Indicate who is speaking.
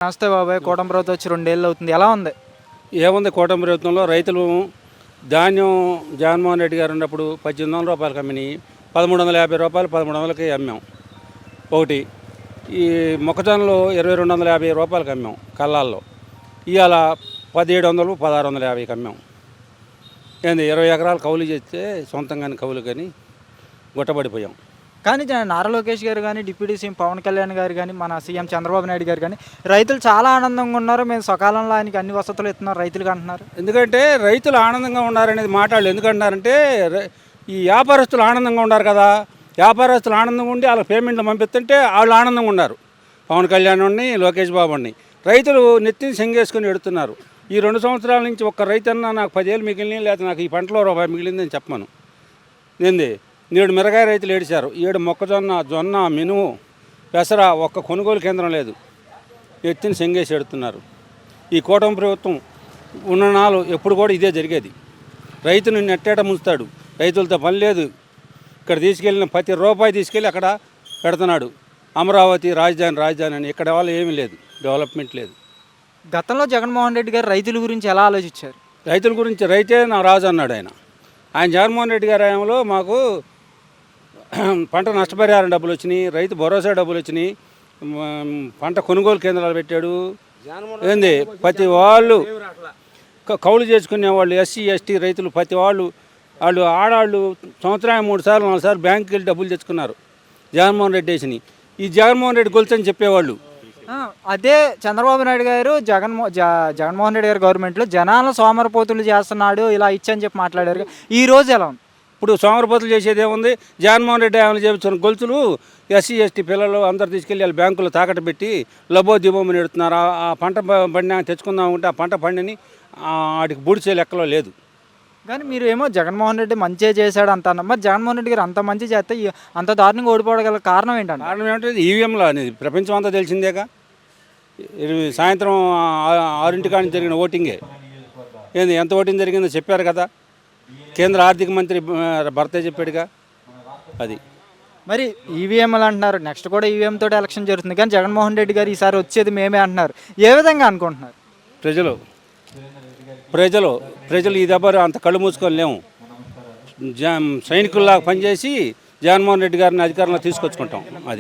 Speaker 1: నమస్తే బాబాయ్. కూటమి ప్రభుత్వం వచ్చి 2 ఏళ్ళు అవుతుంది. ఎలా ఉంది?
Speaker 2: ఏముంది కూటమి ప్రభుత్వంలో రైతులు ధాన్యం జగన్మోహన్ రెడ్డి గారు ఉన్నప్పుడు 1800 రూపాయలకు అమ్మినాయి, 1350 రూపాయలు 1300కి అమ్మాం. ఒకటి ఈ మొక్కజొన్నలు 2250 రూపాయలకు అమ్మాం కళ్ళాల్లో. ఇవాళ 1700 1650కి అమ్మాం. ఏంది 20 ఎకరాలు కౌలు చేస్తే సొంతంగాని కౌలు కానీ గుట్టబడిపోయాం.
Speaker 1: కానీ నారా లోకేష్ గారు కానీ, డిప్యూటీ సీఎం పవన్ కళ్యాణ్ గారు కానీ, మన సీఎం చంద్రబాబు నాయుడు గారు కానీ రైతులు చాలా ఆనందంగా ఉన్నారు, మేము సకాలంలో ఆయనకి అన్ని వసతులు ఇస్తున్నారు రైతులకు అంటున్నారు.
Speaker 2: ఎందుకంటే రైతులు ఆనందంగా ఉన్నారనేది మాట్లాడలేదు. ఎందుకంటున్నారంటే ఈ వ్యాపారస్తులు ఆనందంగా ఉన్నారు కదా, వ్యాపారస్తులు ఆనందంగా ఉండి వాళ్ళ పేమెంట్లు పంపిస్తుంటే వాళ్ళు ఆనందంగా ఉన్నారు. పవన్ కళ్యాణ్ని, లోకేష్ బాబుని. రైతులు నెత్తిని సెంగేసుకొని ఎడుతున్నారు. ఈ 2 సంవత్సరాల నుంచి ఒక్క రైతన్నా నాకు 10 ఏళ్ళు మిగిలినాయి, లేకపోతే నాకు ఈ పంటలో రూపాయి మిగిలిందని చెప్పమను. ఏంది 7 మిరగాయ రైతులు ఏడిచారు, 7 మొక్కజొన్న, జొన్న, మినుము, పెసర ఒక్క కొనుగోలు కేంద్రం లేదు. ఎత్తిని సెంగేసి ఎడుతున్నారు. ఈ కూటమి ప్రభుత్వం ఉన్న నాలు ఎప్పుడు కూడా ఇదే జరిగేది. రైతుని నెట్టేట ముంచుతాడు, రైతులతో పని లేదు. ఇక్కడ తీసుకెళ్ళిన ప్రతి రూపాయి తీసుకెళ్ళి అక్కడ పెడుతున్నాడు. అమరావతి రాజధాని అని. ఇక్కడ వాళ్ళు ఏమీ లేదు, డెవలప్మెంట్ లేదు.
Speaker 1: గతంలో జగన్మోహన్ రెడ్డి గారు రైతుల గురించి ఎలా ఆలోచించారు?
Speaker 2: రైతుల గురించి రైతే నా రాజు అన్నాడు ఆయన జగన్మోహన్ రెడ్డి గారి హయాంలో మాకు పంట నష్టపరిహారం డబ్బులు వచ్చినాయి, రైతు భరోసా డబ్బులు వచ్చినాయి, పంట కొనుగోలు కేంద్రాలు పెట్టాడు. ఏంది ప్రతి వాళ్ళు కౌలు చేసుకునే వాళ్ళు, ఎస్సీ ఎస్టీ రైతులు ప్రతి వాళ్ళు ఆడాళ్ళు సంవత్సరానికి 3 సార్లు 4 సార్లు బ్యాంకుకి వెళ్ళి డబ్బులు తెచ్చుకున్నారు జగన్మోహన్ రెడ్డి వేసినాయి. ఈ జగన్మోహన్ రెడ్డి గొలుసని చెప్పేవాళ్ళు.
Speaker 1: అదే చంద్రబాబు నాయుడు గారు జగన్మోహన్ రెడ్డి గారు గవర్నమెంట్లో జనాలను సోమరపోతులు చేస్తున్నాడు ఇలా ఇచ్చని చెప్పి మాట్లాడారు. ఈ రోజు ఎలా ఉంది?
Speaker 2: ఇప్పుడు సోమరపోతులు చేసేది ఏముంది? జగన్మోహన్ రెడ్డి ఏమైనా చేయించిన గొలుసులు ఎస్సీ ఎస్టీ పిల్లలు అందరు తీసుకెళ్ళి వాళ్ళ బ్యాంకులో తాకట్టు పెట్టి లబో దిబోమని ఎడుతున్నారు. ఆ పంట పండినా తెచ్చుకుందాం ఉంటే ఆ పంట పండిని వాటికి బూడిచే లెక్కలో లేదు.
Speaker 1: కానీ మీరు ఏమో జగన్మోహన్ రెడ్డి మంచిగా చేశాడు అంత అన్న, మరి జగన్మోహన్ రెడ్డి గారు అంత మంచి చేస్తే అంత దారుణంగా ఓడిపోవడం కారణం ఏంటంటే?
Speaker 2: కారణం ఏమంటే ఈవీఎంలో అనేది ప్రపంచం అంతా తెలిసిందేగా. సాయంత్రం 6 కానీ జరిగిన ఓటింగే. ఏంది ఎంత ఓటింగ్ జరిగిందో చెప్పారు కదా, కేంద్ర ఆర్థిక మంత్రి భర్తే చెప్పాడుగా. అది
Speaker 1: మరి ఈవీఎంలు అంటున్నారు, నెక్స్ట్ కూడా ఈవీఎం తోటి ఎలక్షన్ జరుగుతుంది, కానీ జగన్మోహన్ రెడ్డి గారు ఈసారి వచ్చేది మేమే అంటున్నారు. ఏ విధంగా అనుకుంటున్నారు? ప్రజలు ఈ దెబ్బ అంత కళ్ళు మూసుకొని లేము. సైనికుల్లాగా పనిచేసి జగన్మోహన్ రెడ్డి గారిని అధికారంలో తీసుకొచ్చుకుంటాం. అది